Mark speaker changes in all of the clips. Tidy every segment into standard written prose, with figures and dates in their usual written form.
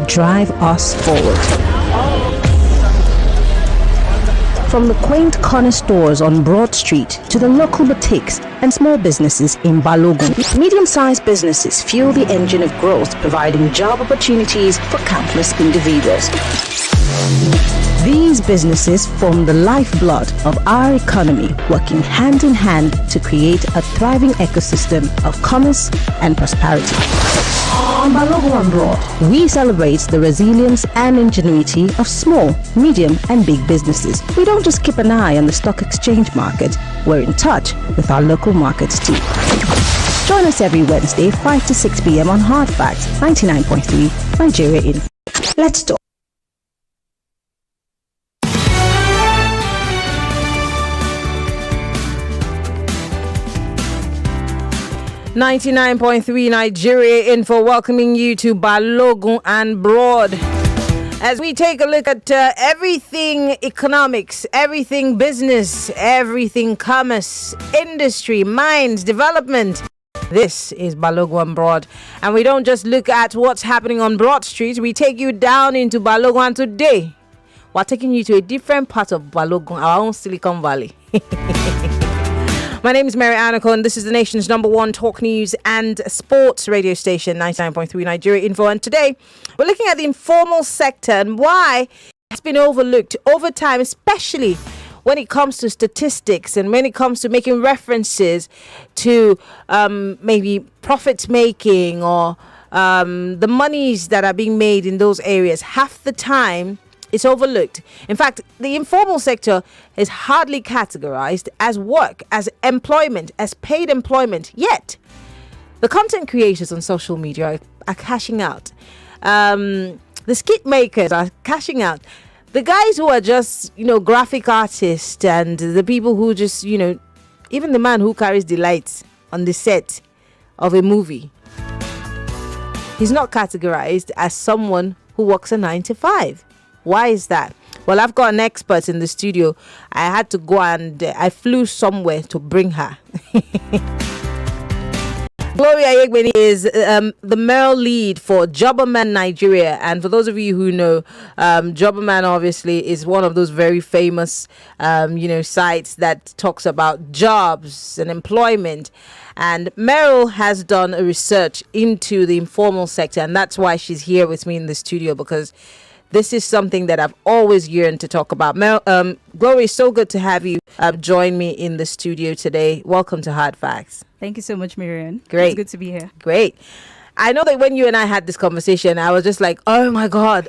Speaker 1: drive us forward. From the quaint corner stores on Broad Street to the local boutiques and small businesses in Balogun, medium-sized businesses fuel the engine of growth, providing job opportunities for countless individuals. These businesses form the lifeblood of our economy, working hand in hand to create a thriving ecosystem of commerce and prosperity. On Balogun Broad, we celebrate the resilience and ingenuity of small, medium, and big businesses. We don't just keep an eye on the stock exchange market, we're in touch with our local markets too. Join us every Wednesday, 5 to 6 p.m. on Hard Facts, 99.3 Nigeria Info. Let's talk. .3 Nigeria Info, welcoming you to Balogun and Broad as we take a look at everything economics, everything business, everything commerce, industry, mines, development. This is Balogun and Broad, and we don't just look at what's happening on Broad Street, we take you down into Balogun, and today we're taking you to a different part of Balogun, our own Silicon Valley. My name is Maryann Okon. This is the nation's #1 talk news and sports radio station, 99.3 Nigeria Info. And today, we're looking at the informal sector and why it's been overlooked over time, especially when it comes to statistics and when it comes to making references to maybe profit making or the monies that are being made in those areas. Half the time, it's overlooked. In fact, the informal sector is hardly categorized as work, as employment, as paid employment. Yet, the content creators on social media are cashing out. The skit makers are cashing out. The guys who are just, graphic artists and the people who just, even the man who carries the lights on the set of a movie, he's not categorized as someone who works a 9 to 5. Why is that? Well, I've got an expert in the studio. I had to go and I flew somewhere to bring her. Aiyegbeni is the MERL lead for Jobberman Nigeria. And for those of you who know, Jobberman obviously is one of those very famous, sites that talks about jobs and employment. And MERL has done a research into the informal sector. And that's why she's here with me in the studio, because this is something that I've always yearned to talk about. Glory, so good to have you join me in the studio today. Welcome to Hard Facts.
Speaker 2: Thank you so much, Maryann.
Speaker 1: Great.
Speaker 2: It's good to be here.
Speaker 1: Great. I know that when you and I had this conversation, I was just like, oh my God.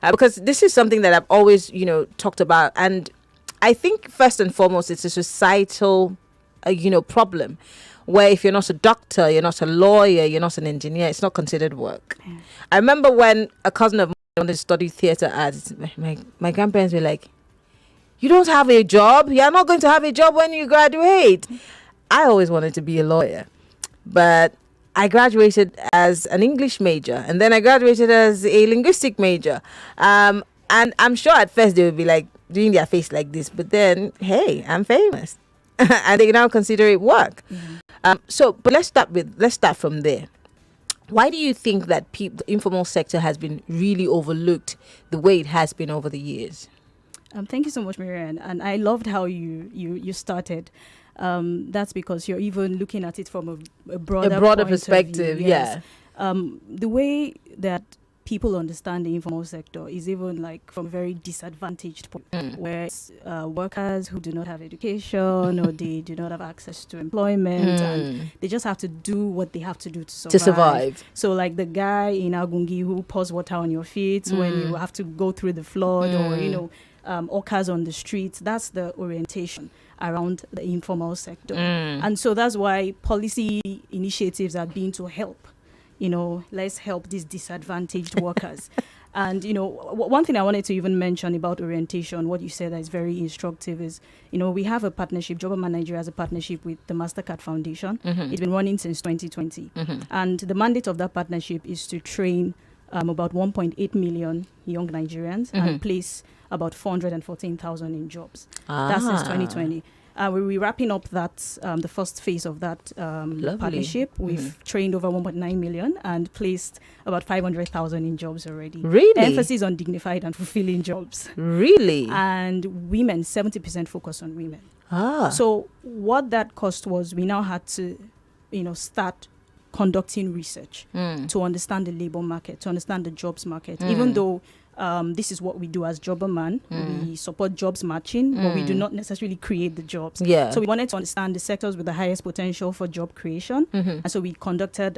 Speaker 1: Because this is something that I've always, talked about. And I think first and foremost, it's a societal, problem. Where if you're not a doctor, you're not a lawyer, you're not an engineer, it's not considered work. Yeah. I remember when a cousin of mine wanted to study theatre arts, my grandparents were like, you don't have a job? You're not going to have a job when you graduate. I always wanted to be a lawyer. But I graduated as an English major, and then I graduated as a linguistic major. And I'm sure at first they would be like doing their face like this, but then, hey, I'm famous. And they now consider it work. Mm-hmm. But let's start from there. Why do you think that the informal sector has been really overlooked the way it has been over the years?
Speaker 2: Thank you so much, Maryann. And I loved how you started. That's because you're even looking at it from a broader
Speaker 1: perspective.
Speaker 2: Yes. Yeah. The way that people understand the informal sector is even like from a very disadvantaged point, where workers who do not have education or they do not have access to employment and they just have to do what they have to do to survive. So like the guy in Agungi who pours water on your feet when you have to go through the flood or, orcas on the streets, that's the orientation around the informal sector. And so that's why policy initiatives are being to help. Let's help these disadvantaged workers. And, one thing I wanted to even mention about orientation, what you said that is very instructive is, we have a partnership. Jobberman Nigeria has a partnership with the MasterCard Foundation. Mm-hmm. It's been running since 2020. Mm-hmm. And the mandate of that partnership is to train about 1.8 million young Nigerians and place about 414,000 in jobs. That's since 2020. We're wrapping up that the first phase of that partnership. We've trained over 1.9 million and placed about 500,000 in jobs already.
Speaker 1: Really?
Speaker 2: Emphasis on dignified and fulfilling jobs.
Speaker 1: Really?
Speaker 2: And women, 70% focus on women. So what that cost was, we now had to, start conducting research to understand the labor market, to understand the jobs market, even though this is what we do as Jobberman. We support jobs matching, but we do not necessarily create the jobs.
Speaker 1: Yeah.
Speaker 2: So we wanted to understand the sectors with the highest potential for job creation. And so we conducted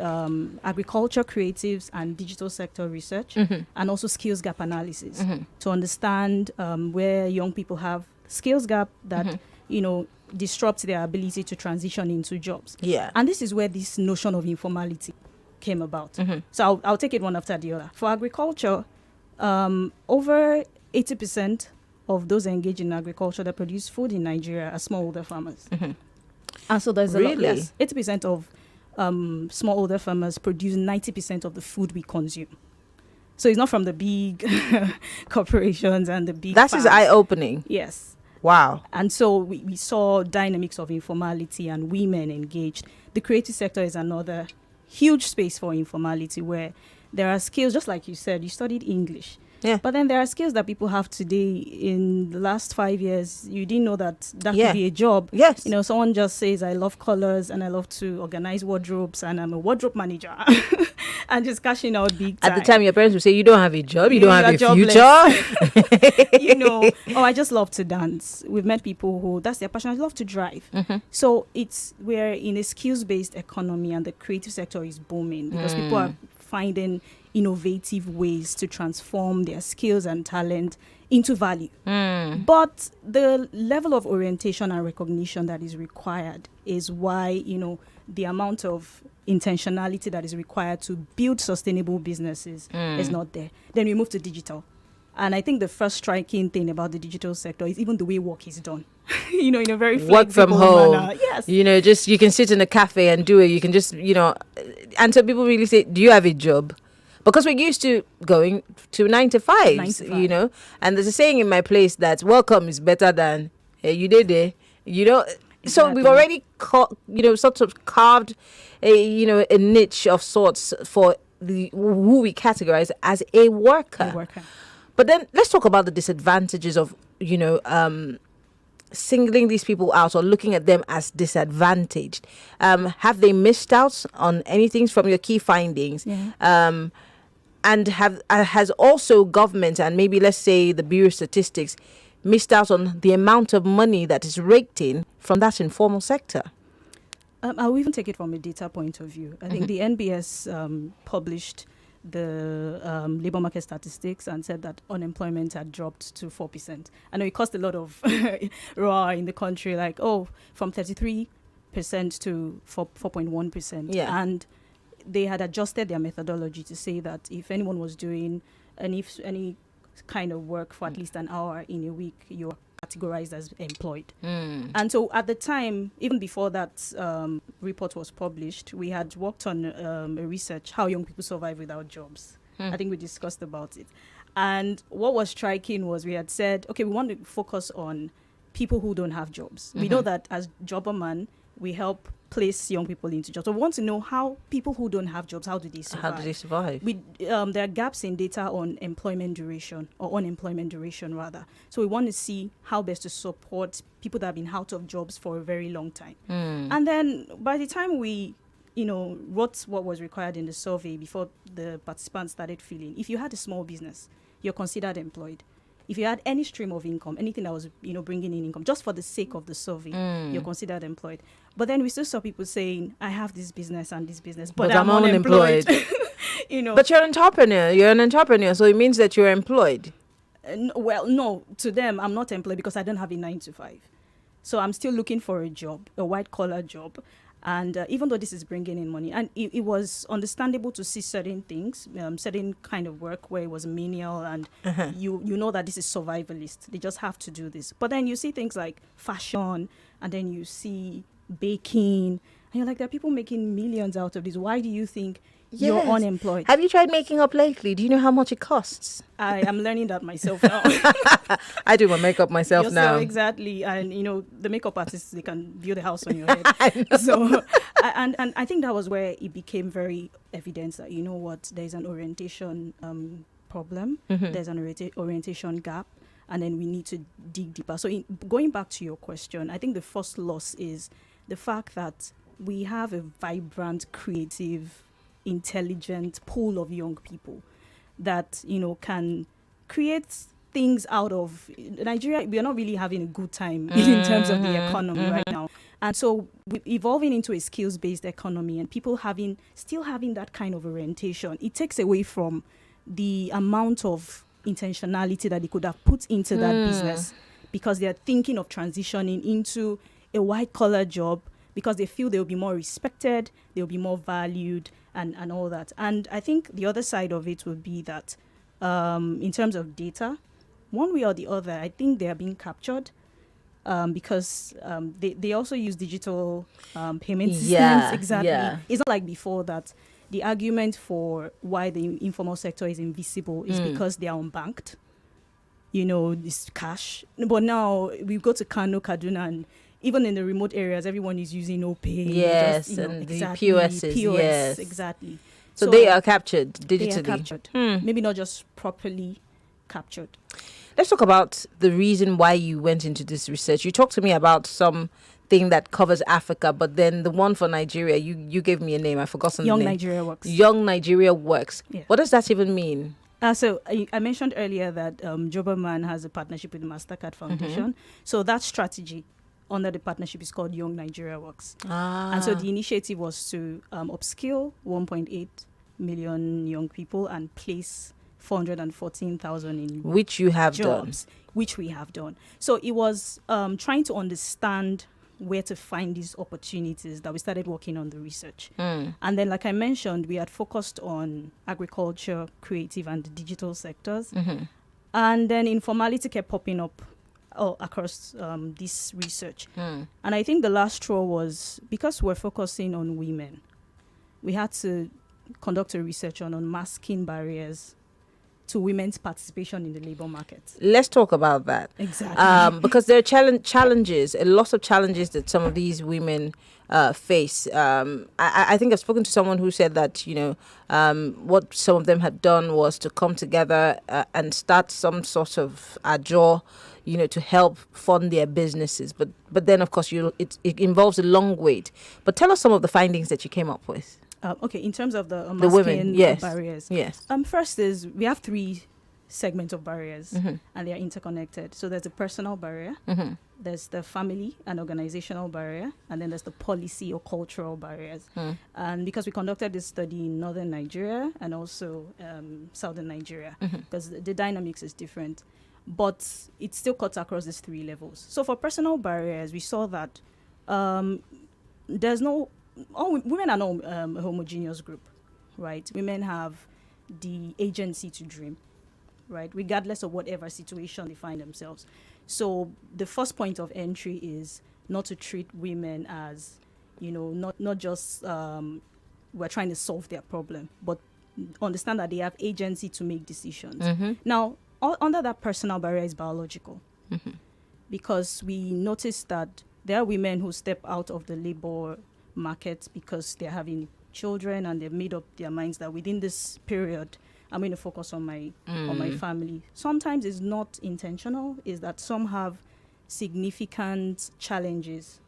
Speaker 2: agriculture, creatives, and digital sector research, and also skills gap analysis to understand where young people have skills gap that, disrupts their ability to transition into jobs.
Speaker 1: Yeah.
Speaker 2: And this is where this notion of informality came about. So I'll take it one after the other. For agriculture, over 80% of those engaged in agriculture that produce food in Nigeria are smallholder farmers. And so there's a lot. Yes, 80% of smallholder farmers produce 90% of the food we consume. So it's not from the big corporations and the big
Speaker 1: That is eye-opening.
Speaker 2: Yes.
Speaker 1: Wow.
Speaker 2: And so we saw dynamics of informality and women engaged. The creative sector is another huge space for informality where there are skills, just like you said, you studied English.
Speaker 1: Yeah.
Speaker 2: But then there are skills that people have today. In the last 5 years, you didn't know that could be a job.
Speaker 1: Yes.
Speaker 2: Someone just says, I love colors and I love to organize wardrobes and I'm a wardrobe manager and just cashing out big time.
Speaker 1: At the time, your parents would say, you don't have a job, you don't have a
Speaker 2: jobless.
Speaker 1: future.
Speaker 2: I just love to dance. We've met people who, that's their passion. I love to drive. So we're in a skills-based economy and the creative sector is booming because people are finding innovative ways to transform their skills and talent into value. But the level of orientation and recognition that is required is why, the amount of intentionality that is required to build sustainable businesses is not there. Then we move to digital. And I think the first striking thing about the digital sector is even the way work is done. In a very
Speaker 1: work from home
Speaker 2: manner. Yes.
Speaker 1: Just you can sit in a cafe and do it. You can just and so people really say, do you have a job? Because we're used to going to 9 to 5, and there's a saying in my place that welcome is better than hey, you did it, So we've already sort of carved a niche of sorts for who we categorize as a worker. But then let's talk about the disadvantages of singling these people out or looking at them as disadvantaged. Have they missed out on anything from your key findings?
Speaker 2: Yeah.
Speaker 1: And has also government and maybe let's say the Bureau of Statistics missed out on the amount of money that is raked in from that informal sector?
Speaker 2: I'll even take it from a data point of view. I think the NBS published the labor market statistics and said that unemployment had dropped to 4%. I know it caused a lot of roar in the country, like, from 33% to 4.1%.
Speaker 1: Yeah.
Speaker 2: And they had adjusted their methodology to say that if anyone was doing any kind of work for at least an hour in a week, you're categorized as employed. And so at the time, even before that report was published, we had worked on a research, how young people survive without jobs. I think we discussed about it. And what was striking was we had said, okay, we want to focus on people who don't have jobs. We know that as Jobberman, we help place young people into jobs. So we want to know how people who don't have jobs, how do they survive? There are gaps in data on employment duration or unemployment duration rather. So we want to see how best to support people that have been out of jobs for a very long time. And then by the time we wrote what was required in the survey before the participants started filling, if you had a small business, you're considered employed. If you had any stream of income, anything that was, bringing in income, just for the sake of the survey, you're considered employed. But then we still saw people saying, I have this business and this business, but I'm unemployed.
Speaker 1: But you're an entrepreneur. You're an entrepreneur, so it means that you're employed.
Speaker 2: No, to them, I'm not employed because I don't have a 9 to 5. So I'm still looking for a job, a white-collar job. And even though this is bringing in money, and it was understandable to see certain things, certain kind of work where it was menial and you know that this is survivalist. They just have to do this. But then you see things like fashion, and then you see baking, and you're like, there are people making millions out of this. Why do you think you're
Speaker 1: Yes.
Speaker 2: unemployed.
Speaker 1: Have you tried making up lately? Do you know how much it costs?
Speaker 2: I am learning that myself now.
Speaker 1: I do my makeup myself
Speaker 2: Yourself,
Speaker 1: now.
Speaker 2: exactly. And the makeup artists, they can build a house on your head. So and I think that was where it became very evident that, you know what, there's an orientation problem, there's an orientation gap, and then we need to dig deeper. So going back to your question, I think the first loss is the fact that we have a vibrant, creative, intelligent pool of young people that, can create things out of Nigeria. We are not really having a good time in terms of the economy right now. And so we're evolving into a skills-based economy, and people still having that kind of orientation. It takes away from the amount of intentionality that they could have put into that business, because they're thinking of transitioning into a white-collar job because they feel they'll be more respected, they'll be more valued, and all that. And I think the other side of it would be that in terms of data, one way or the other, I think they are being captured because they also use digital payment systems.
Speaker 1: Yeah,
Speaker 2: Exactly.
Speaker 1: yeah.
Speaker 2: It's not like before that the argument for why the informal sector is invisible is because they are unbanked. This cash. But now we go to Kano, Kaduna, and even in the remote areas, everyone is using OPay.
Speaker 1: Yes,
Speaker 2: and
Speaker 1: exactly, the POSs, yes.
Speaker 2: Exactly.
Speaker 1: So they are captured digitally.
Speaker 2: They are captured. Maybe not just properly captured.
Speaker 1: Let's talk about the reason why you went into this research. You talked to me about something that covers Africa, but then the one for Nigeria, you gave me a name. I've forgotten the name.
Speaker 2: Nigeria Works.
Speaker 1: Young Nigeria Works.
Speaker 2: Yeah.
Speaker 1: What does that even mean?
Speaker 2: So I mentioned earlier that Jobberman has a partnership with the MasterCard Foundation. So that strategy under the partnership is called Young Nigeria Works. And so the initiative was to upskill 1.8 million young people and place 414,000 in
Speaker 1: which you have
Speaker 2: jobs,
Speaker 1: done.
Speaker 2: which we have done. So it was trying to understand where to find these opportunities that we started working on the research. And then, like I mentioned, we had focused on agriculture, creative, and the digital sectors. And then informality kept popping up across this research. And I think the last straw was, because we're focusing on women, we had to conduct a research on unmasking barriers to women's participation in the labor market.
Speaker 1: Let's talk about that.
Speaker 2: Exactly.
Speaker 1: Because there are challenges, a lot of challenges that some of these women face. I think I've spoken to someone who said that, what some of them had done was to come together and start some sort of ajo, to help fund their businesses. But then, of course, it involves a long wait. But tell us some of the findings that you came up with.
Speaker 2: Okay, in terms of the
Speaker 1: women, yes.
Speaker 2: barriers.
Speaker 1: Yes.
Speaker 2: First is we have 3 segments of barriers, and they are interconnected. So there's the personal barrier, there's the family and organizational barrier, and then there's the policy or cultural barriers. And because we conducted this study in northern Nigeria and also southern Nigeria, because the dynamics is different, but it still cuts across these 3 levels. So for personal barriers, we saw that women are not a homogeneous group, right? Women have the agency to dream, right? Regardless of whatever situation they find themselves. So the first point of entry is not to treat women as, not just we're trying to solve their problem, but understand that they have agency to make decisions. Now, under that personal barrier is biological, because we noticed that there are women who step out of the labor market because they're having children and they've made up their minds that within this period I'm going to focus on my family. Sometimes it's not intentional, is that some have significant challenges.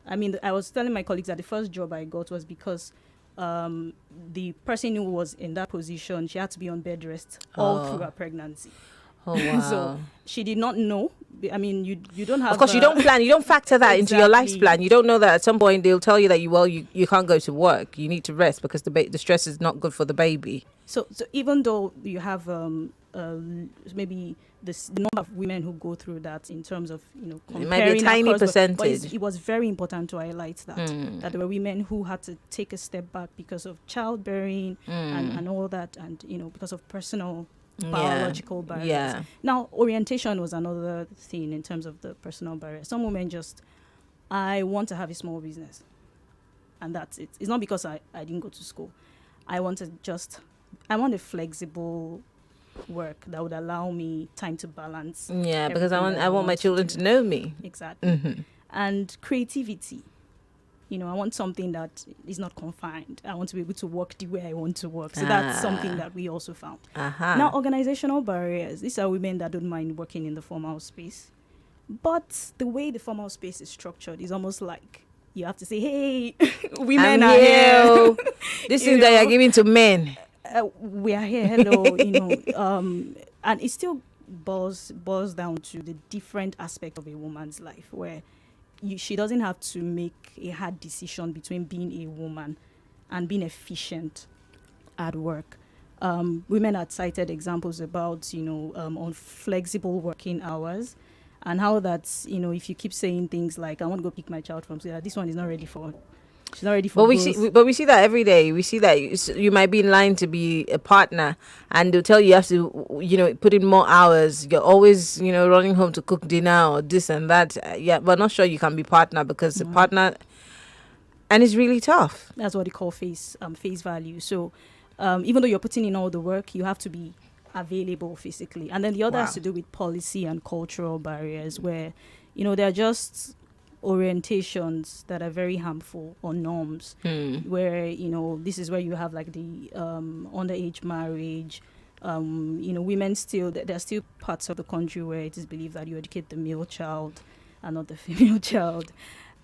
Speaker 2: I was telling my colleagues that the first job I got was because the person who was in that position, she had to be on bed rest all through her pregnancy.
Speaker 1: Oh, wow.
Speaker 2: So she did not know. You don't have.
Speaker 1: Of course, you don't plan. You don't factor that into your life
Speaker 2: Exactly.
Speaker 1: plan. You don't know that at some point they'll tell you that you can't go to work. You need to rest because the stress is not good for the baby.
Speaker 2: So even though you have maybe the number of women who go through that in terms of comparing,
Speaker 1: it might be a tiny
Speaker 2: across, but
Speaker 1: percentage.
Speaker 2: it was very important to highlight that there were women who had to take a step back because of childbearing and all that, and because of personal biological barriers.
Speaker 1: Yeah.
Speaker 2: Now, orientation was another thing in terms of the personal barrier. Some women I want to have a small business, and that's it. It's not because I didn't go to school. I want a flexible work that would allow me time to balance.
Speaker 1: Yeah, because I
Speaker 2: everything that
Speaker 1: want my children to know me.
Speaker 2: Exactly.
Speaker 1: Mm-hmm.
Speaker 2: And creativity. I want something that is not confined. I want to be able to work the way I want to work. So that's something that we also found. Now, organizational barriers. These are women that don't mind working in the formal space. But the way the formal space is structured is almost like you have to say, hey, women are here.
Speaker 1: This is that you're giving to men.
Speaker 2: We are here, hello, and it still boils down to the different aspect of a woman's life where she doesn't have to make a hard decision between being a woman and being efficient at work. Women had cited examples about, on flexible working hours and how that's, if you keep saying things like, I want to go pick my child from school, this one is not ready for. She's not ready for.
Speaker 1: But we see that every day. We see that you might be in line to be a partner, and they'll tell you have to, put in more hours. You're always, running home to cook dinner or this and that. Yeah, but not sure you can be partner because the partner, and it's really tough.
Speaker 2: That's what they call face value. So, even though you're putting in all the work, you have to be available physically. And then the other has to do with policy and cultural barriers, where, there are just orientations that are very harmful, or norms where this is where you have like the underage marriage, women still, there are still parts of the country where it is believed that you educate the male child and not the female child,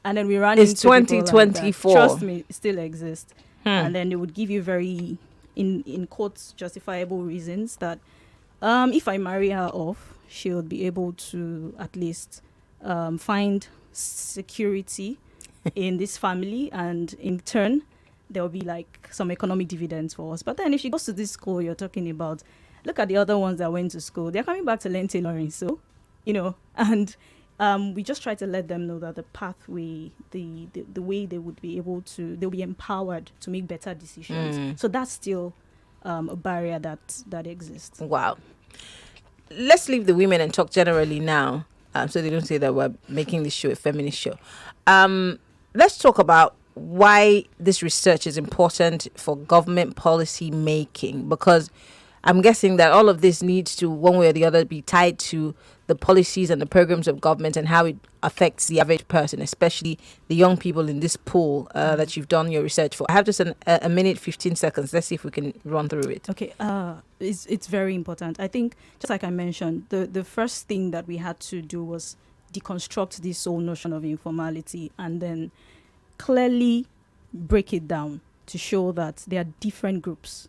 Speaker 2: and then we ran into
Speaker 1: 2024
Speaker 2: like trust me, it still exists. And then they would give you very in quotes justifiable reasons that if I marry her off, she would be able to at least find security in this family, and in turn there will be like some economic dividends for us. But then if she goes to this school you're talking about, look at the other ones that went to school, they're coming back to learn tailoring. So and we just try to let them know that the pathway, the way they would be able to, they'll be empowered to make better decisions. So that's still a barrier that exists.
Speaker 1: Wow. Let's leave the women and talk generally now. So they don't say that we're making this show a feminist show. Let's talk about why this research is important for government policy making, because I'm guessing that all of this needs to, one way or the other, be tied to the policies and the programs of government and how it affects the average person, especially the young people in this pool that you've done your research for. I have just a minute, 15 seconds. Let's see if we can run through it.
Speaker 2: Okay. It's very important. I think, just like I mentioned, the first thing that we had to do was deconstruct this whole notion of informality and then clearly break it down to show that there are different groups.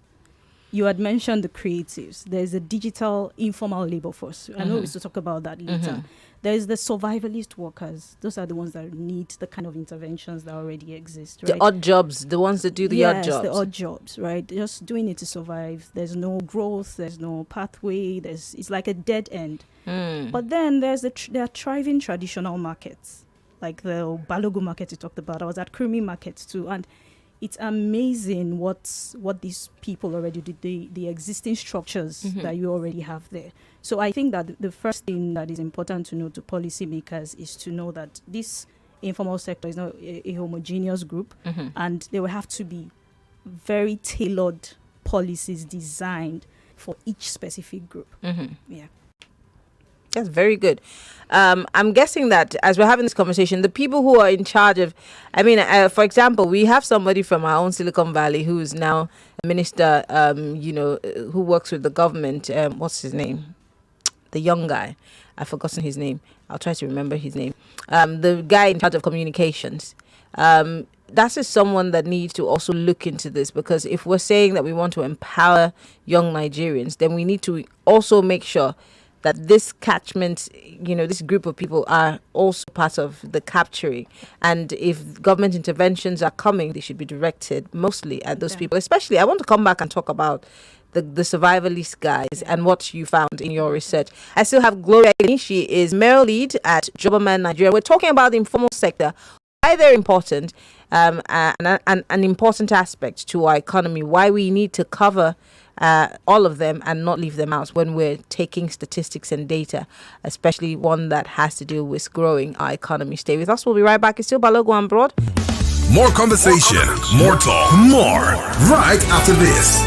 Speaker 2: You had mentioned the creatives. There's a digital informal labor force. I know we will talk about that later. There's the survivalist workers. Those are the ones that need the kind of interventions that already exist. Right?
Speaker 1: The odd jobs, the ones that do the odd jobs.
Speaker 2: Yes, the odd jobs, right? Just doing it to survive. There's no growth. There's no pathway. It's like a dead end. But then there are thriving traditional markets, like the Balogun market you talked about. I was at Krimi market too, and it's amazing what these people already do, the existing structures that you already have there. So I think that the first thing that is important to know to policymakers is to know that this informal sector is not a homogeneous group, and there will have to be very tailored policies designed for each specific group. Yeah.
Speaker 1: That's very good. I'm guessing that as we're having this conversation, the people who are in charge of, for example, we have somebody from our own Silicon Valley who is now a minister, who works with the government. What's his name? The young guy. I've forgotten his name. I'll try to remember his name. The guy in charge of communications. That's just someone that needs to also look into this, because if we're saying that we want to empower young Nigerians, then we need to also make sure that this catchment, this group of people are also part of the capturing. And if government interventions are coming, they should be directed mostly at those people. Especially, I want to come back and talk about the survivalist guys and what you found in your research. I still have Gloria. She is MERL lead at Jobberman, Nigeria. We're talking about the informal sector, why they're important, and an important aspect to our economy, why we need to cover all of them and not leave them out when we're taking statistics and data, especially one that has to do with growing our economy. Stay with us. We'll be right back. It's still Balogun and Broad.
Speaker 3: More conversation, more talk, more right after this.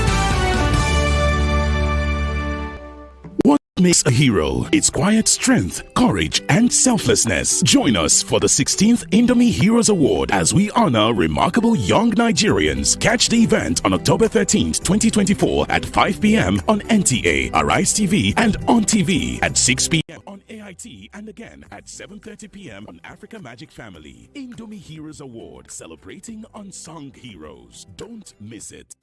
Speaker 4: What makes a hero? It's quiet strength, courage, and selflessness. Join us for the 16th Indomie Heroes Award as we honor remarkable young Nigerians. Catch the event on October 13th, 2024 at 5 p.m. on NTA, Arise TV, and on TV at 6 p.m. on AIT, and again at 7:30 p.m. on Africa Magic Family. Indomie Heroes Award, celebrating unsung heroes. Don't miss it.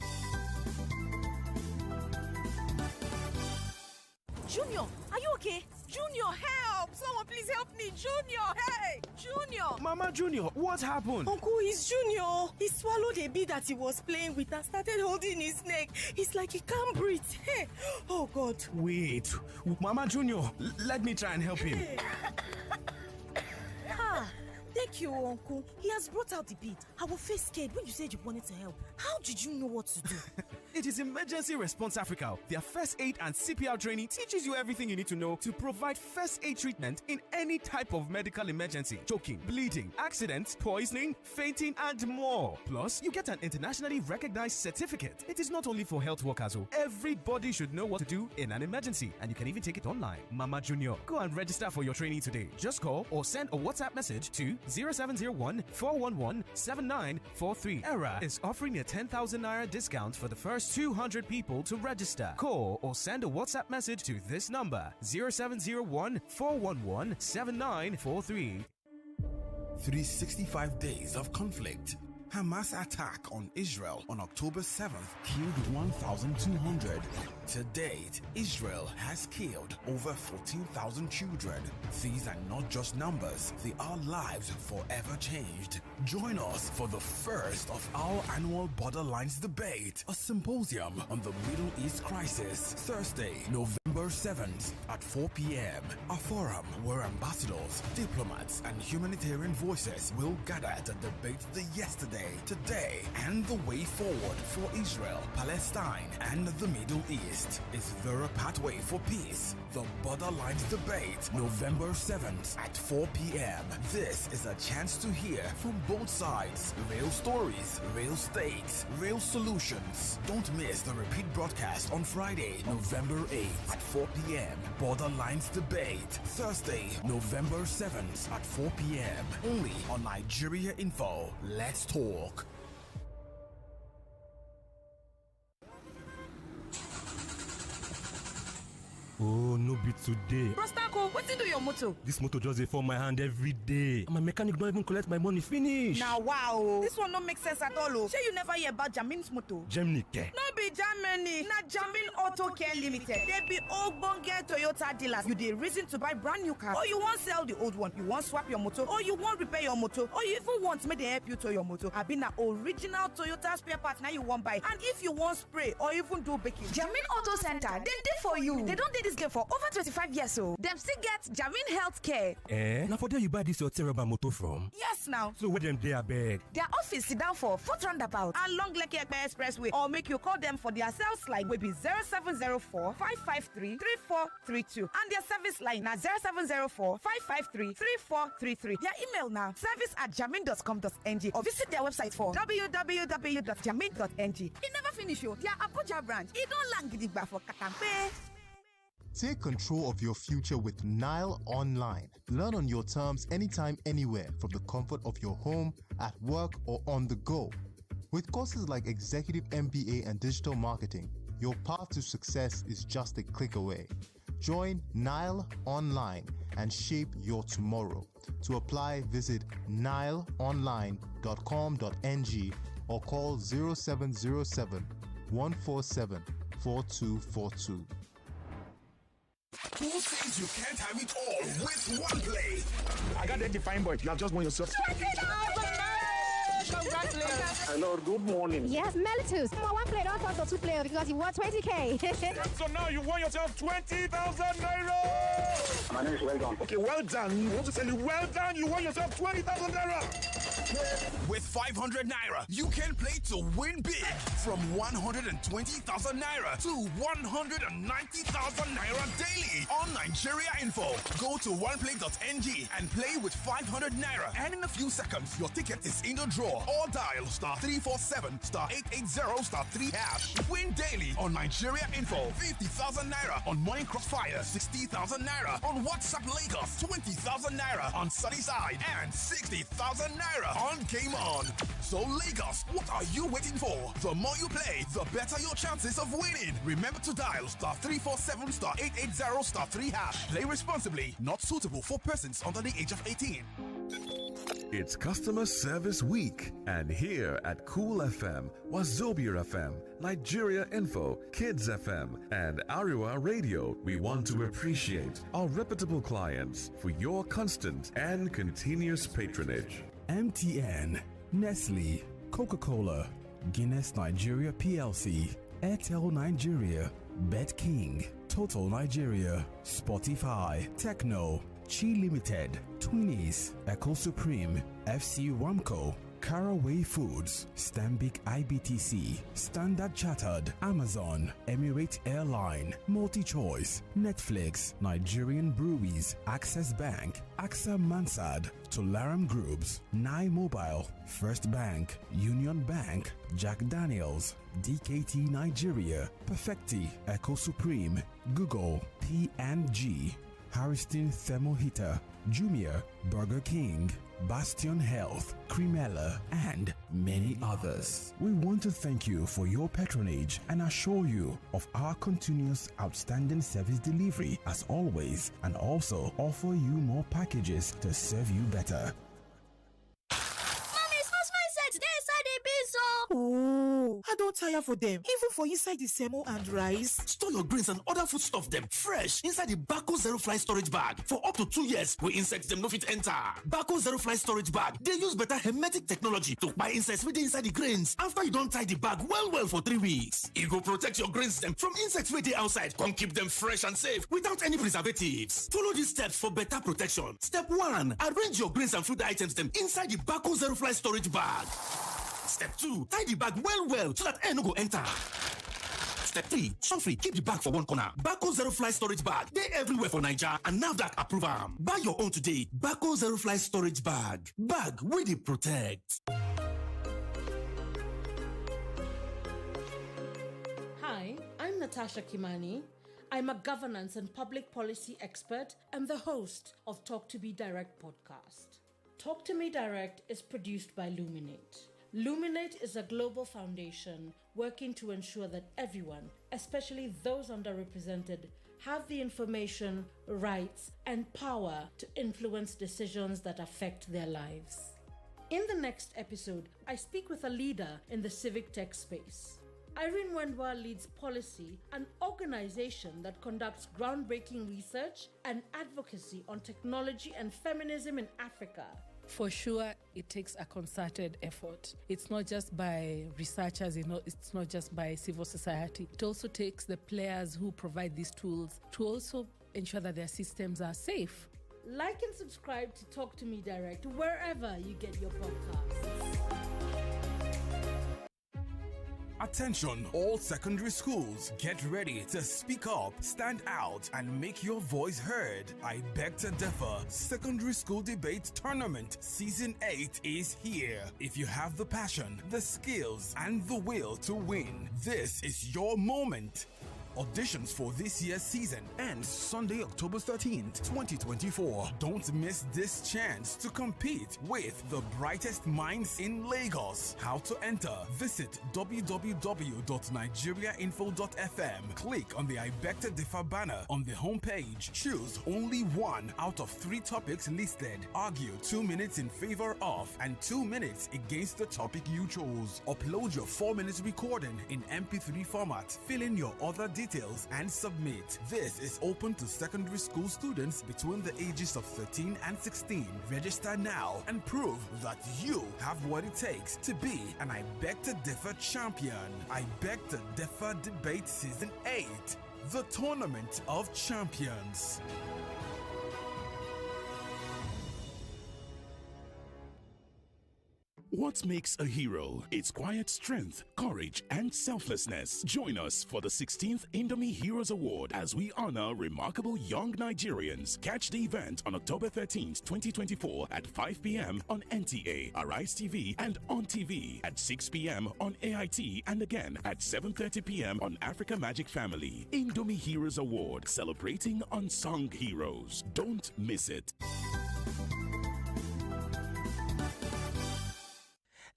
Speaker 5: Junior, are you okay? Junior, help! Someone please help me! Junior, hey! Junior!
Speaker 6: Mama Junior, what happened?
Speaker 5: Uncle, it's Junior. He swallowed a bee that he was playing with and started holding his neck. It's like he can't breathe. Hey! Oh, God.
Speaker 6: Wait, Mama Junior, let me try and help him.
Speaker 5: Hey. Thank you, Uncle. He has brought out the beat. I was first scared when you said you wanted to help. How did you know what to do?
Speaker 6: It is Emergency Response Africa. Their first aid and CPR training teaches you everything you need to know to provide first aid treatment in any type of medical emergency. Choking, bleeding, accidents, poisoning, fainting, and more. Plus, you get an internationally recognized certificate. It is not only for health workers. Everybody should know what to do in an emergency, and you can even take it online. Mama Junior, go and register for your training today. Just call or send a WhatsApp message to 0701-411-7943. ERA is offering a 10,000 Naira discount for the first 200 people to register. Call or send a WhatsApp message to this number 0701-411-7943.
Speaker 7: 365 days of conflict. Hamas attack on Israel on October 7th killed 1,200. To date, Israel has killed over 14,000 children. These are not just numbers, they are lives forever changed. Join us for the first of our annual Borderlines Debate, a symposium on the Middle East crisis, Thursday, November 7th at 4 p.m. A forum where ambassadors, diplomats, and humanitarian voices will gather to debate the yesterday, today, and the way forward for Israel, Palestine, and the Middle East. Is there a pathway for peace? The Borderlines Debate, November 7th at 4 p.m. This is a chance to hear from both sides. Real stories, real stakes, real solutions. Don't miss the repeat broadcast on Friday, November 8th at 4 p.m. Borderlines Debate, Thursday, November 7th at 4 p.m. Only on Nigeria Info. Let's talk.
Speaker 8: Oh, no be today.
Speaker 5: Prostanko, what do your motor?
Speaker 8: This motor just dey fall my hand every day. And my mechanic don't even collect my money finish.
Speaker 5: Now, wow. This one don't make sense at all. Sure you never hear about Jamin's motor?
Speaker 8: Gemini care.
Speaker 5: No be Germany. Na Jamin Auto Care Limited. They be ogbonge Toyota dealers. You dey reason to buy brand new car, or you want sell the old one. You want swap your motor, or you want repair your motor, or you even want make they help you to your motor. I been na original Toyota spare part now you want buy. And if you want spray or even do baking,
Speaker 9: Jamin Auto Center, they did for you. They don't do this game for over 25 years, so them still get Jamin Healthcare.
Speaker 8: Now for there you buy this your terrible motor from?
Speaker 5: yes now.
Speaker 8: So where them there beg?
Speaker 9: Their office sit down for 4th roundabout.
Speaker 5: And Long Lake Expressway, or make you call them for their sales line will be 0704 553 3432, and their service line na 0704 553 3433. Their email now service@jamin.com.ng, or visit their website for www.jamin.ng. It never finish you. Their Abuja branch, it don't lang gidigba for Katampe.
Speaker 10: Take control of your future with Nile Online. Learn on your terms anytime, anywhere, from the comfort of your home, at work, or on the go. With courses like Executive MBA and Digital Marketing, your path to success is just a click away. Join Nile Online and shape your tomorrow. To apply, visit nileonline.com.ng or call 0707 147 4242.
Speaker 3: Who says you can't have it all with one play?
Speaker 11: I got that defined boy. You have just won yourself.
Speaker 12: Congratulations.
Speaker 11: Hello, good morning.
Speaker 12: Yes, Melitus. One play, don't talk to 2 players because you won 20K.
Speaker 11: So now you won yourself 20,000 naira. My name is Well Done. Okay, well done. We want to tell you, well done. You won yourself 20,000 naira.
Speaker 3: With 500 naira, you can play to win big. From 120,000 naira to 190,000 naira daily on Nigeria Info. Go to oneplay.ng and play with 500 naira. And in a few seconds, your ticket is in the draw. Or dial *347*880*3#. Win daily on Nigeria Info. 50,000 naira on Morning Crossfire. 60,000 naira on WhatsApp Lagos. 20,000 naira on Sunnyside. And 60,000 naira on Game On. So Lagos, what are you waiting for? The more you play, the better your chances of winning. Remember to dial *347*880*3#. Play responsibly. Not suitable for persons under the age of 18.
Speaker 13: It's Customer Service Week, and here at Cool FM, Wazobia FM, Nigeria Info, Kids FM, and Ariwa Radio, we want to appreciate our reputable clients for your constant and continuous patronage.
Speaker 14: MTN, Nestle, Coca-Cola, Guinness Nigeria PLC, Airtel Nigeria, Bet King, Total Nigeria, Spotify, Techno, Chi Limited, Twinnies, Echo Supreme, FC Ramco, Caraway Foods, Stanbic IBTC, Standard Chartered, Amazon, Emirates Airline, MultiChoice, Netflix, Nigerian Breweries, Access Bank, AXA Mansard, Tolaram Groups, Nine Mobile, First Bank, Union Bank, Jack Daniels, DKT Nigeria, Perfecti, Echo Supreme, Google, P&G, Harrison Thermal Heater, Jumia, Burger King, Bastion Health, Cremella, and many others. We want to thank you for your patronage and assure you of our continuous outstanding service delivery as always, and also offer you more packages to serve you better.
Speaker 15: Oh, I don't tire for them. Even for inside the semo and rice.
Speaker 16: Store your grains and other foodstuff them fresh inside the Bako Zero Fly storage bag for up to 2 years. Where insects them no fit enter. Bako Zero Fly storage bag. They use better hermetic technology to buy insects within inside the grains. After you don't tie the bag well for 3 weeks, it go protect your grains them from insects where they outside. Come keep them fresh and safe without any preservatives. Follow these steps for better protection. Step 1: arrange your grains and food items them inside the Bako Zero Fly storage bag. Step 2: tie the bag well so that air no go enter. Step 3: free. Keep the bag for one corner. Bako Zero Fly storage bag. They everywhere for Nigeria and NAFDAC approve am. Buy your own today. Bako Zero Fly storage bag. Bag with the protect.
Speaker 17: Hi, I'm Natasha Kimani. I'm a governance and public policy expert and the host of Talk to Me Direct podcast. Talk to Me Direct is produced by Luminate. Luminate is a global foundation working to ensure that everyone, especially those underrepresented, have the information, rights, and power to influence decisions that affect their lives. In the next episode, I speak with a leader in the civic tech space. Irene Wendwa leads Policy, an organization that conducts groundbreaking research and advocacy on technology and feminism in Africa.
Speaker 18: For sure, it takes a concerted effort. It's not just by researchers, it's not just by civil society. It also takes the players who provide these tools to also ensure that their systems are safe.
Speaker 17: Like and subscribe to Talk to Me Direct wherever you get your podcasts.
Speaker 6: Attention, all secondary schools, get ready to speak up, stand out, and make your voice heard. I Beg to Differ Secondary School Debate Tournament Season 8 is here. If you have the passion, the skills, and the will to win, this is your moment. Auditions for this year's season ends Sunday, October 13th, 2024. Don't miss this chance to compete with the brightest minds in Lagos. How to enter? Visit www.nigeriainfo.fm. Click on the I Beg to Differ banner on the homepage. Choose only one out of 3 topics listed. Argue 2 minutes in favor of and 2 minutes against the topic you chose. Upload your 4 minutes recording in MP3 format. Fill in your other details and submit. This is open to secondary school students between the ages of 13 and 16. Register now and prove that you have what it takes to be an I Beg to Differ champion. I Beg to Differ Debate Season 8, the Tournament of Champions.
Speaker 4: What makes a hero? It's quiet strength, courage, and selflessness. Join us for the 16th Indomie Heroes Award as we honor remarkable young Nigerians. Catch the event on October 13th, 2024 at 5 p.m. on NTA, Arise TV, and on TV at 6 p.m. on AIT, and again at 7:30 p.m. on Africa Magic Family. Indomie Heroes Award, celebrating unsung heroes. Don't miss it.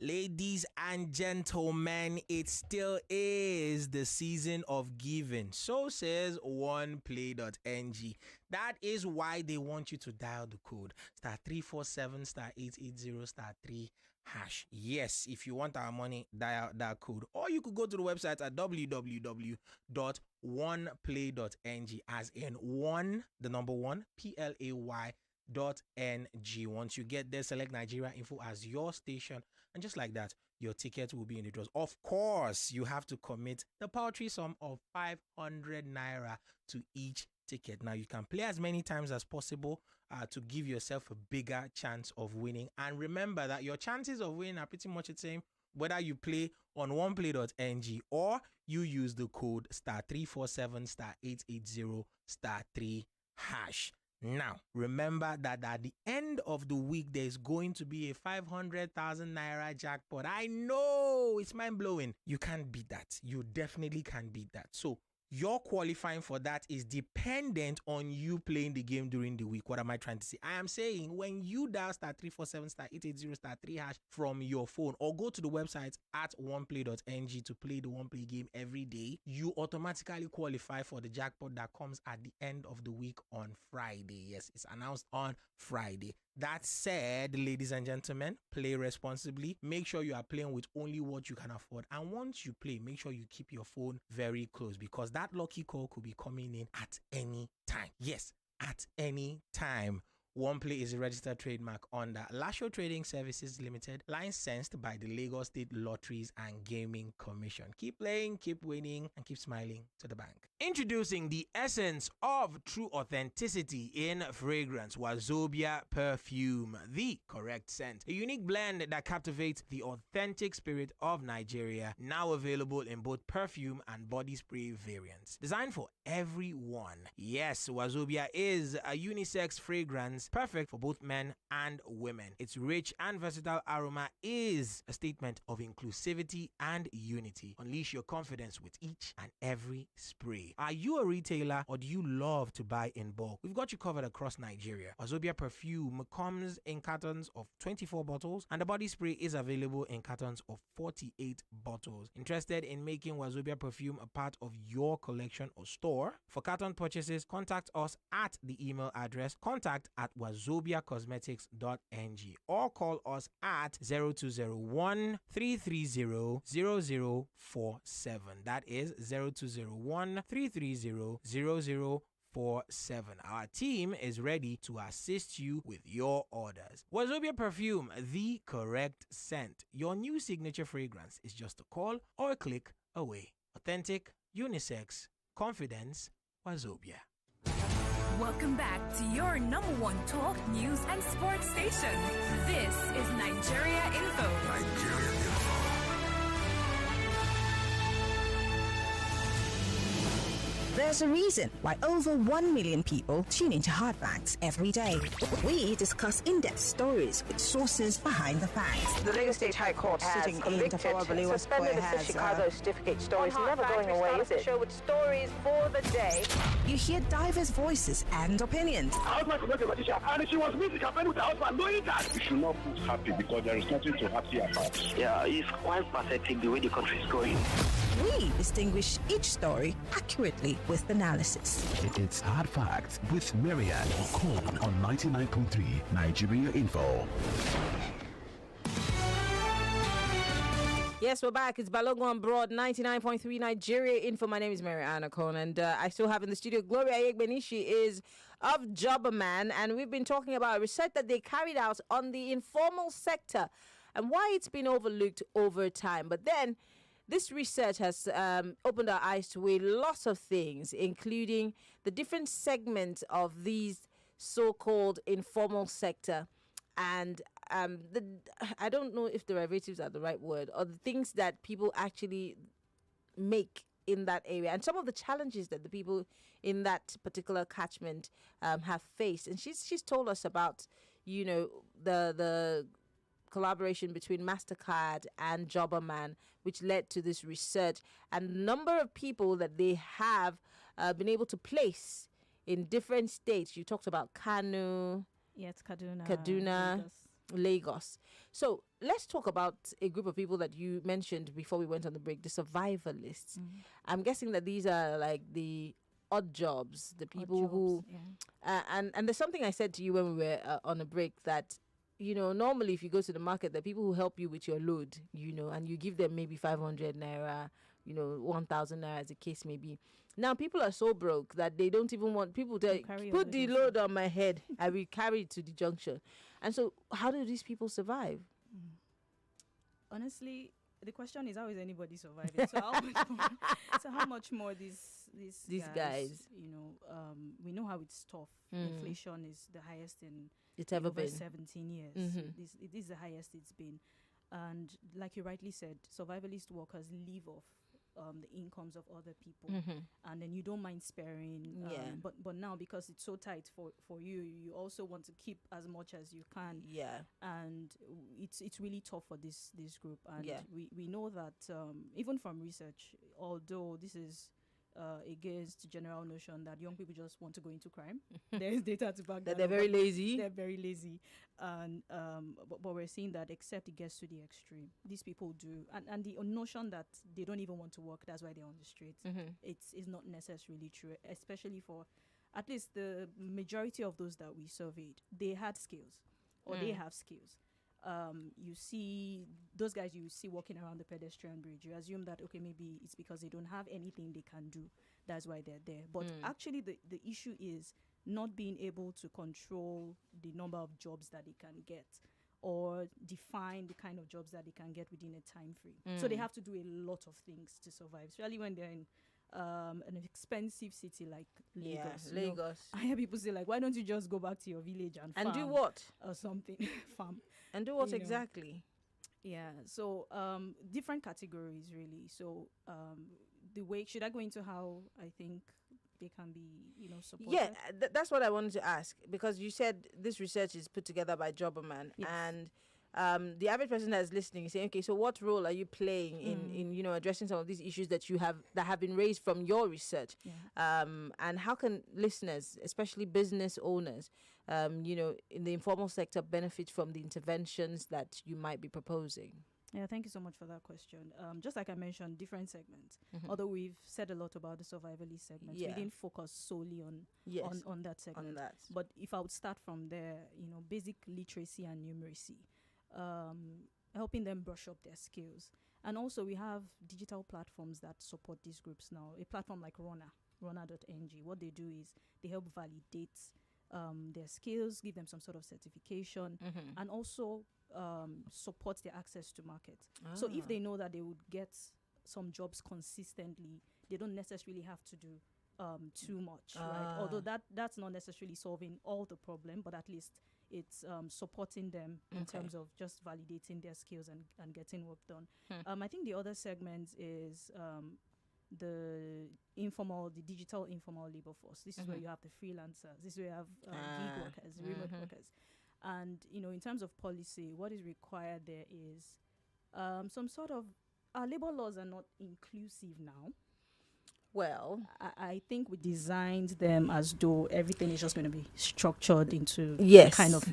Speaker 19: Ladies and gentlemen, it still is the season of giving. So says oneplay.ng. That is why they want you to dial the code *347 *880 *3 hash. Yes, if you want our money, dial that code. Or you could go to the website at www.oneplay.ng, as in one, the number one, PLAY.ng. Once you get there, select Nigeria Info as your station, and just like that, your ticket will be in the draws. Of course, you have to commit the paltry sum of 500 naira to each ticket. Now, you can play as many times as possible to give yourself a bigger chance of winning. And remember that your chances of winning are pretty much the same whether you play on oneplay.ng or you use the code *347 *880 *3 hash. Now, remember that at the end of the week, there's going to be a 500,000 naira jackpot. I know, it's mind-blowing. You can't beat that. You definitely can't beat that. So, your qualifying for that is dependent on you playing the game during the week. What am I trying to say? I am saying when you dial *347 *880 *3 hash from your phone, or go to the website at oneplay.ng to play the one play game every day, you automatically qualify for the jackpot that comes at the end of the week on Friday. Yes, it's announced on Friday. That said, ladies and gentlemen, play responsibly. Make sure you are playing with only what you can afford. And once you play, make sure you keep your phone very close, because that lucky call could be coming in at any time. Yes, at any time. OnePlay is a registered trademark under Lasho Trading Services Limited, licensed by the Lagos State Lotteries and Gaming Commission. Keep playing, keep winning, and keep smiling to the bank. Introducing the essence of true authenticity in fragrance, Wazobia Perfume, the correct scent. A unique blend that captivates the authentic spirit of Nigeria, now available in both perfume and body spray variants. Designed for everyone. Yes, Wazobia is a unisex fragrance perfect for both men and women. Its rich and versatile aroma is a statement of inclusivity and unity. Unleash your confidence with each and every spray. Are you a retailer, or do you love to buy in bulk? We've got you covered across Nigeria. Wazobia Perfume comes in cartons of 24 bottles, and the body spray is available in cartons of 48 bottles. Interested in making Wazobia Perfume a part of your collection or store? For carton purchases, contact us at the email address contact@wazobiacosmetics.ng or call us at 0201 330 0047. That is 0201 330 0047. Our team is ready to assist you with your orders. Wazobia Perfume, the correct scent. Your new signature fragrance is just a call or a click away. Authentic, unisex, confidence, Wazobia.
Speaker 20: Welcome back to your number one talk, news, and sports station. This is Nigeria Info.
Speaker 3: Nigeria Info.
Speaker 21: There's a reason why over 1 million people tune into Hard Facts every day. We discuss in-depth stories with sources behind the facts.
Speaker 1: The Lagos State High Court has convicted, suspended the Chicago certificate story. It's never going away, is it? Show with stories for the day.
Speaker 21: You hear diverse voices and opinions.
Speaker 11: Her husband could not be a magician, and she was meeting campaign with her husband, knowing that.
Speaker 22: You should not feel happy because there is nothing to happy about.
Speaker 23: Yeah, it's quite pathetic the way the country is going.
Speaker 21: We distinguish each story accurately with analysis.
Speaker 4: It's Hard Facts with Maryann Okon on 99.3 Nigeria Info.
Speaker 1: Yes, we're back. It's Balogun and Broad, 99.3 Nigeria Info. My name is Maryann Okon, and I still have in the studio Gloria Aiyegbeni. She is of Jobberman, and we've been talking about a research that they carried out on the informal sector and why it's been overlooked over time. But then this research has opened our eyes to a lot of things, including the different segments of these so-called informal sector. And I don't know if derivatives are the right word, or the things that people actually make in that area, and some of the challenges that the people in that particular catchment have faced. And she's told us about, the collaboration between MasterCard and Jobberman, which led to this research, and the number of people that they have been able to place in different states. You talked about Kano,
Speaker 2: yes,
Speaker 1: Kaduna, Lagos. So let's talk about a group of people that you mentioned before we went on the break, the survivalists. I'm guessing that these are like the odd jobs, the people who, and there's something I said to you when we were on a break, that normally if you go to the market, the people who help you with your load, and you give them maybe 500 naira, 1,000 naira, as the case may be. Now people are so broke that they don't even want people to put the load on my head. I will carry it to the junction. And so how do these people survive?
Speaker 2: Honestly, the question is, how is anybody surviving? So how much more these guys, we know how it's tough. Inflation is the highest
Speaker 1: it's ever
Speaker 2: over
Speaker 1: been.
Speaker 2: 17 years. It is the highest it's been. And like you rightly said, survivalist workers live off the incomes of other people, and then you don't mind sparing. But now, because it's so tight for you, you also want to keep as much as you can. And it's really tough for this group. And we know that even from research, although this is against general notion that young people just want to go into crime. There is data to back that
Speaker 1: they're very lazy.
Speaker 2: They're very lazy, and but we're seeing that except it gets to the extreme, these people do, and the notion that they don't even want to work, that's why they're on the streets. It's not necessarily true, especially for at least the majority of those that we surveyed. They had skills, or they have skills. You see those guys you see walking around the pedestrian bridge, you assume that, okay, maybe it's because they don't have anything they can do, that's why they're there. But actually the issue is not being able to control the number of jobs that they can get, or define the kind of jobs that they can get within a time frame. So they have to do a lot of things to survive, especially when they're in an expensive city like Lagos.
Speaker 1: Lagos.
Speaker 2: I hear people say, like, why don't you just go back to your village and farm
Speaker 1: do what
Speaker 2: or something? Farm
Speaker 1: and do what exactly?
Speaker 2: So different categories really. So the way, should I go into how I think they can be supported?
Speaker 1: That's what I wanted to ask, because you said this research is put together by Jobberman, and the average person that's listening is saying, okay, so what role are you playing in addressing some of these issues that have been raised from your research? And how can listeners, especially business owners, in the informal sector, benefit from the interventions that you might be proposing?
Speaker 2: Yeah, thank you so much for that question. Just like I mentioned, different segments. Although we've said a lot about the survivalist segment, we didn't focus solely on that segment. But if I would start from there, basic literacy and numeracy, helping them brush up their skills. And also we have digital platforms that support these groups now. A platform like Rona.ng, what they do is they help validate their skills, give them some sort of certification, and also support their access to market. So if they know that they would get some jobs consistently, they don't necessarily have to do too much, right? Although that's not necessarily solving all the problem, but at least it's supporting them in terms of just validating their skills and getting work done. I think the other segment is the digital informal labor force. This is where you have the freelancers. This is where you have gig workers, remote workers. And, in terms of policy, what is required there is some sort of, our labor laws are not inclusive now.
Speaker 1: Well,
Speaker 2: I think we designed them as though everything is just going to be structured into kind of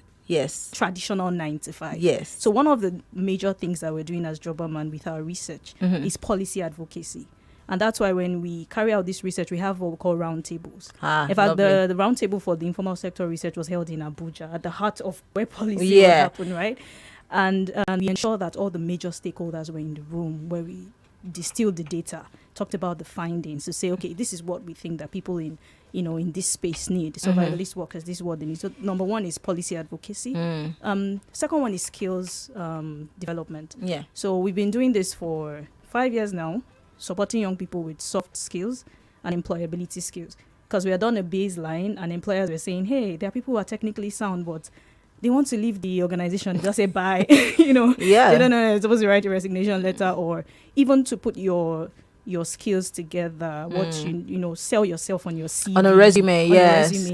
Speaker 2: traditional 9 to 5.
Speaker 1: Yes.
Speaker 2: So one of the major things that we're doing as Jobberman with our research is policy advocacy. And that's why when we carry out this research, we have what we call roundtables. In fact, the roundtable for the informal sector research was held in Abuja, at the heart of where policy will happen, right? And we ensure that all the major stakeholders were in the room, where we distilled the data, talked about the findings to say, okay, this is what we think that people in this space need. Survivalist workers, this is what they need. So number one is policy advocacy. Second one is skills development. So we've been doing this for 5 years now, supporting young people with soft skills and employability skills. Because we had done a baseline and employers were saying, hey, there are people who are technically sound, but they want to leave the organization, just say bye. They don't know they're supposed to write a resignation letter, or even to put your skills together, what sell yourself on your CV,
Speaker 1: on a resume,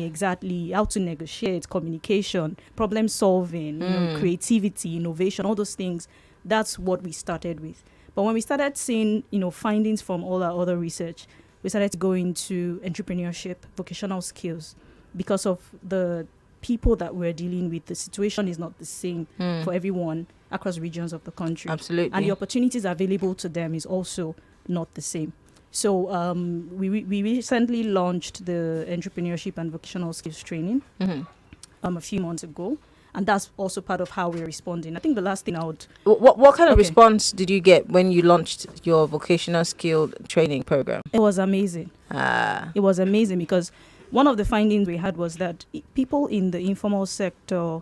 Speaker 2: exactly, how to negotiate, communication, problem solving, creativity, innovation, all those things. That's what we started with. But when we started seeing findings from all our other research, we started to go into entrepreneurship, vocational skills, because of the people that we're dealing with. The situation is not the same for everyone across regions of the country.
Speaker 1: Absolutely.
Speaker 2: And the opportunities available to them is also not the same. So we recently launched the entrepreneurship and vocational skills training a few months ago, and that's also part of how we're responding. I think the last thing I would...
Speaker 1: What kind of response did you get when you launched your vocational skill training program?
Speaker 2: It was amazing. It was amazing because one of the findings we had was that people in the informal sector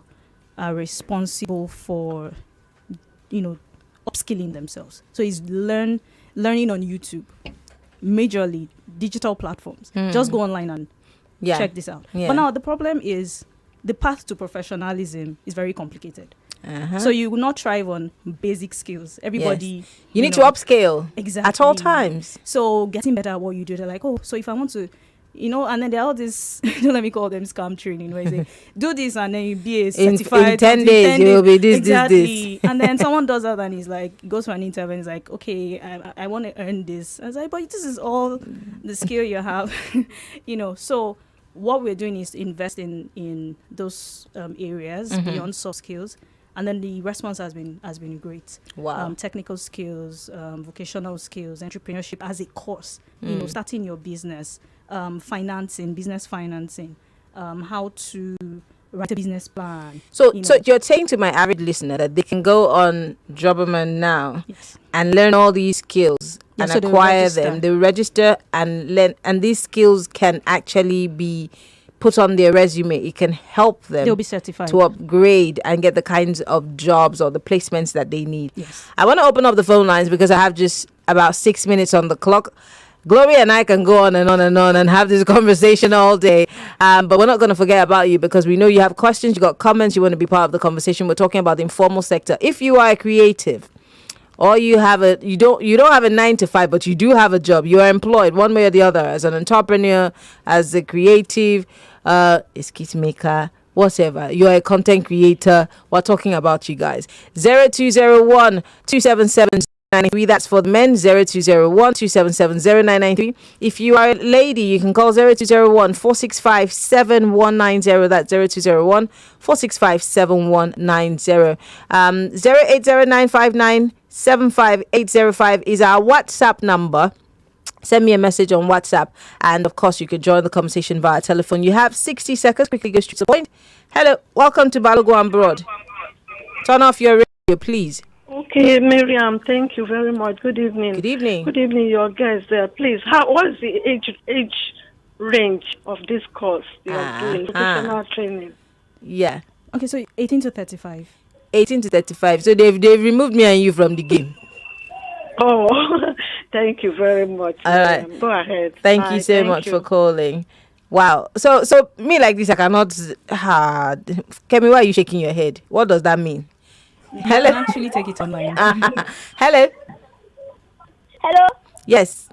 Speaker 2: are responsible for, upskilling themselves. So it's learning on YouTube, majorly digital platforms. Just go online and check this out. But now the problem is the path to professionalism is very complicated. So you will not thrive on basic skills. Everybody...
Speaker 1: You need to upscale.
Speaker 2: Exactly.
Speaker 1: At all times.
Speaker 2: So getting better at what you do, they're like, so if I want to... and then there are all this, don't let me call them scam training, where you say, do this and then you be a certified.
Speaker 1: In 10 days, you will be this,
Speaker 2: exactly.
Speaker 1: this.
Speaker 2: And then someone does that and he's like, goes for an interview and he's like, okay, I want to earn this. I was like, but this is all the skill you have. So what we're doing is invest in those areas beyond soft skills. And then the response has been great.
Speaker 1: Wow.
Speaker 2: Technical skills, vocational skills, entrepreneurship as a course, starting your business, business financing, how to write a business plan.
Speaker 1: So you're saying to my average listener that they can go on Jobberman now and learn all these skills and acquire them. They register and learn, and these skills can actually be put on their resume. It can help them.
Speaker 2: They'll be certified
Speaker 1: to upgrade and get the kinds of jobs or the placements that they need.
Speaker 2: Yes.
Speaker 1: I want to open up the phone lines because I have just about 6 minutes on the clock. Gloria and I can go on and on and on and have this conversation all day. But we're not going to forget about you because we know you have questions, you got comments, you want to be part of the conversation. We're talking about the informal sector. If you are a creative, or you don't have a 9 to 5, but you do have a job, you are employed one way or the other as an entrepreneur, as a creative, a skit maker, whatever. You're a content creator. We're talking about you guys. 0201 277 0993. That's for the men. 0201 277 0993. If you are a lady, you can call 0201 465 7190. That's 0201 465 7190. 080959 75805 is our WhatsApp number. Send me a message on WhatsApp, and of course you can join the conversation via telephone. You have 60 seconds. Quickly go straight to the point. Hello, welcome to Balogun Broad. Turn off your radio, please.
Speaker 7: Okay, Miriam, thank you very much. Good evening.
Speaker 1: Good evening.
Speaker 7: Good evening, your guests there. Please, what's the age range of this course you are doing, vocational training?
Speaker 1: Yeah.
Speaker 2: Okay, so 18 to 35.
Speaker 1: 18 to 35. So they've removed me and you from the game.
Speaker 7: Oh, thank you very much.
Speaker 1: All right.
Speaker 7: Go ahead.
Speaker 1: Thank you so much for calling. Wow. So me like this, I cannot. Kemi, why are you shaking your head? What does that mean?
Speaker 2: Hello. I can actually take it online.
Speaker 1: Hello.
Speaker 8: Hello.
Speaker 1: Yes.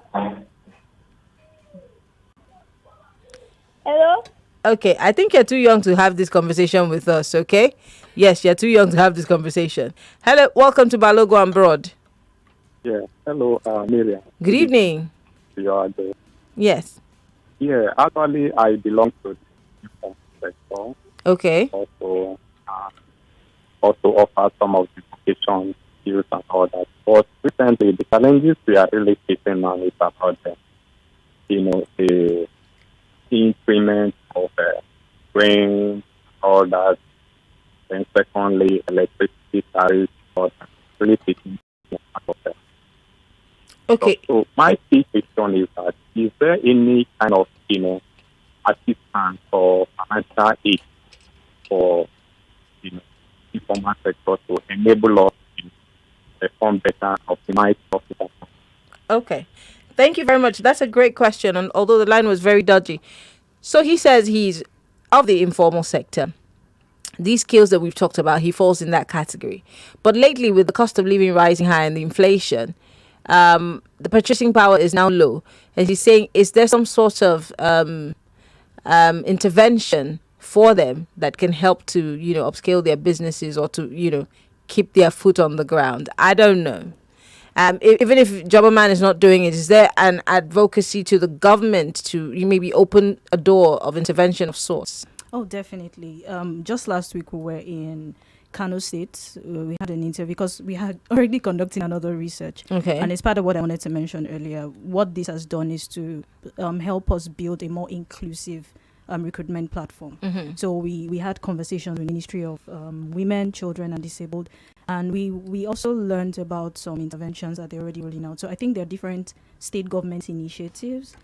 Speaker 8: Hello.
Speaker 1: Okay, I think you're too young to have this conversation with us. Okay. Yes, you're too young to have this conversation. Hello, welcome to Balogun Broad.
Speaker 22: Yeah, hello, Miriam.
Speaker 1: Good evening.
Speaker 22: You are there.
Speaker 1: Yes.
Speaker 22: Yeah, actually, I belong to the informal sector.
Speaker 1: Okay.
Speaker 22: Also offer some of the vocation skills and all that. But recently, the challenges we are really facing now is about the increment of grain, all that. And secondly, electricity tariffs, really taking of them.
Speaker 1: Okay.
Speaker 22: So my key question is that is there any kind of assistance or financial aid for informal sector to enable us to perform better, optimize profit?
Speaker 1: Okay. Thank you very much. That's a great question, and although the line was very dodgy. So he says he's of the informal sector. these skills that we've talked about, he falls in that category. But lately, with the cost of living rising high and the inflation, the purchasing power is now low. And he's saying, is there some sort of intervention for them that can help to, upscale their businesses or to, keep their foot on the ground? I don't know. Even if Jobberman is not doing it, is there an advocacy to the government to maybe open a door of intervention of sorts?
Speaker 2: Oh, definitely. Just last week we were in Kano State. We had an interview because we had already conducting another research.
Speaker 1: Okay.
Speaker 2: And it's part of what I wanted to mention earlier. What this has done is to help us build a more inclusive recruitment platform.
Speaker 1: Mm-hmm.
Speaker 2: So we had conversations with the Ministry of Women, Children and Disabled. And we also learned about some interventions that they're already rolling out. So I think there are different state government initiatives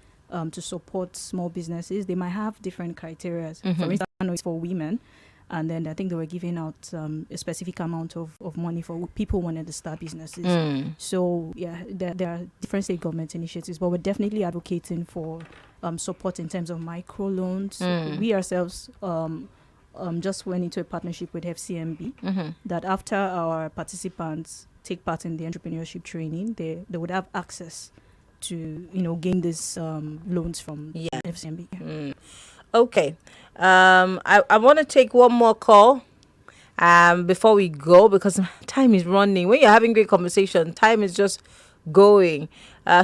Speaker 2: to support small businesses. They might have different criteria.
Speaker 1: Mm-hmm.
Speaker 2: For instance, I know it's for women. And then I think they were giving out a specific amount of money for people who wanted to start businesses. So, yeah, there are different state government initiatives, but we're definitely advocating for support in terms of microloans. We ourselves just went into a partnership with FCMB that after our participants take part in the entrepreneurship training, they would have access to, gain these loans from FCMB.
Speaker 1: Okay. I want to take one more call before we go, because time is running. When you're having great conversation, time is just going.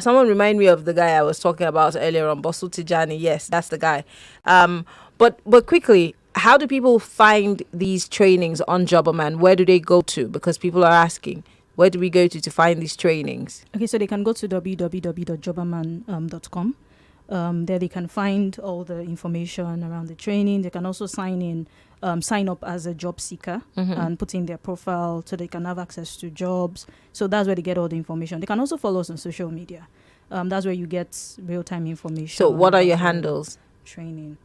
Speaker 1: Someone remind me of the guy I was talking about earlier on, Bosu Tijani. Yes, that's the guy. But quickly, how do people find these trainings on Jobberman? Where do they go to? Because people are asking, where do we go to find these trainings?
Speaker 2: Okay, so they can go to www.jobberman.com. There they can find all the information around the training. They can also sign up as a job seeker and put in their profile so they can have access to jobs. So that's where they get all the information. They can also follow us on social media. That's where you get real-time information.
Speaker 1: So what are your handles?
Speaker 2: Training.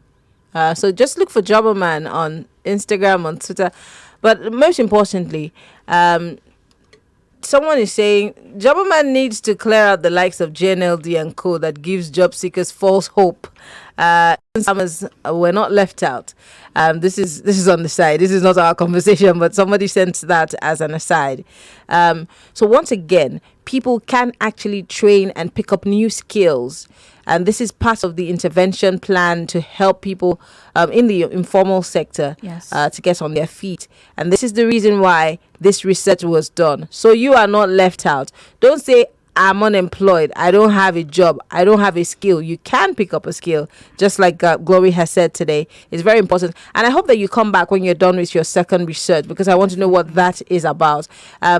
Speaker 1: So just look for Jobberman on Instagram, on Twitter. But most importantly, someone is saying Jobberman needs to clear out the likes of JNLD and co that gives job seekers false hope. Summers were not left out. This is on the side. This is not our conversation, but somebody sent that as an aside. So once again, people can actually train and pick up new skills. And this is part of the intervention plan to help people in the informal sector to get on their feet. And this is the reason why this research was done. So you are not left out. Don't say, I'm unemployed, I don't have a job, I don't have a skill. You can pick up a skill, just like Glory has said today. It's very important. And I hope that you come back when you're done with your second research, because I want to know what that is about.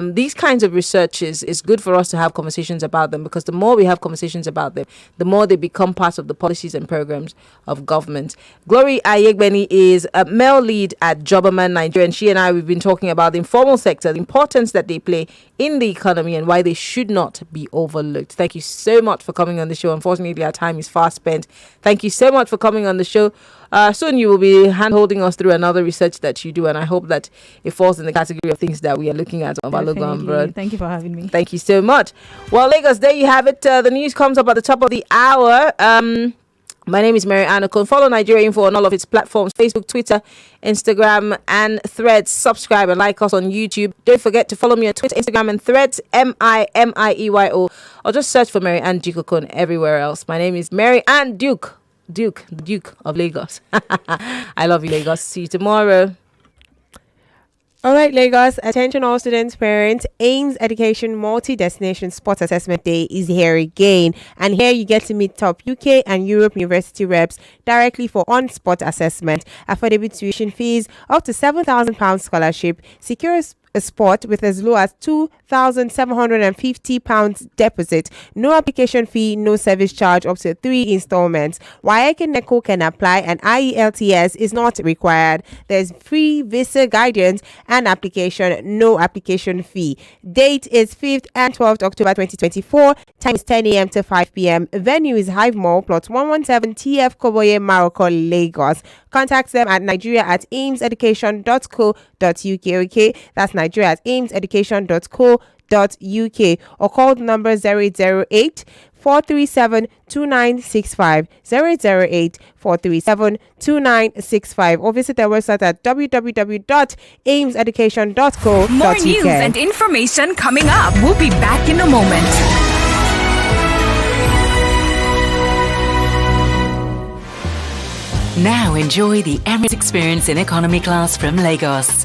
Speaker 1: These kinds of researches, it's good for us to have conversations about them, because the more we have conversations about them, the more they become part of the policies and programs of government. Glory Aiyegbeni is a MERL lead at Jobberman Nigeria, and she and I, we've been talking about the informal sector, the importance that they play in the economy, and why they should not be overlooked. Thank you so much for coming on the show. Unfortunately, our time is fast spent. Thank you so much for coming on the show. Soon you will be hand-holding us through another research that you do, and I hope that it falls in the category of things that we are looking at on Balogun and Broad.
Speaker 2: Thank you for having me.
Speaker 1: Thank you so much. Well, Lagos, there you have it. The news comes up at the top of the hour. My name is Maryann Okon. Follow Nigeria Info on all of its platforms: Facebook, Twitter, Instagram, and Threads. Subscribe and like us on YouTube. Don't forget to follow me on Twitter, Instagram, and Threads, MIMIEYO, or just search for Maryann Okon everywhere else. My name is Maryann Duke of Lagos. I love you, Lagos. See you tomorrow.
Speaker 5: All right, Lagos. Attention all students, parents. AIMS Education Multi-Destination Sports Assessment Day is here again. And here you get to meet top UK and Europe university reps directly for on-spot assessment. Affordable tuition fees, up to £7,000 scholarship, secures a spot with as low as £2,750 deposit. No application fee, no service charge, up to 3 installments. WAEC and NECO can apply, and IELTS is not required. There's free visa guidance and application, no application fee. Date is 5th and 12th October 2024. Time is 10 a.m. to 5 p.m. Venue is Hive Mall, plot 117 TF Koboye, Maroko, Lagos. Contact them at nigeria@aimseducation.co.uk. Okay, that's nigeria@aimseducation.co.uk, or call the number 008 437-2965, 008-437-2965, or visit their website at www.aimseducation.co.uk.
Speaker 20: More news and information coming up. We'll be back in a moment.
Speaker 9: Now enjoy the Emirates experience in economy class from Lagos.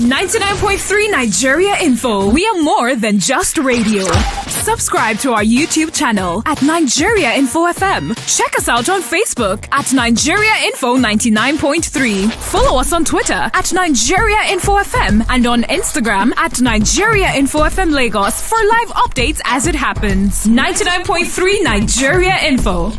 Speaker 20: 99.3 Nigeria Info. We are more than just radio. Subscribe to our YouTube channel at Nigeria Info FM. Check us out on Facebook at Nigeria Info 99.3. Follow us on Twitter at Nigeria Info FM and on Instagram at Nigeria Info FM Lagos for live updates as it happens. 99.3 Nigeria Info.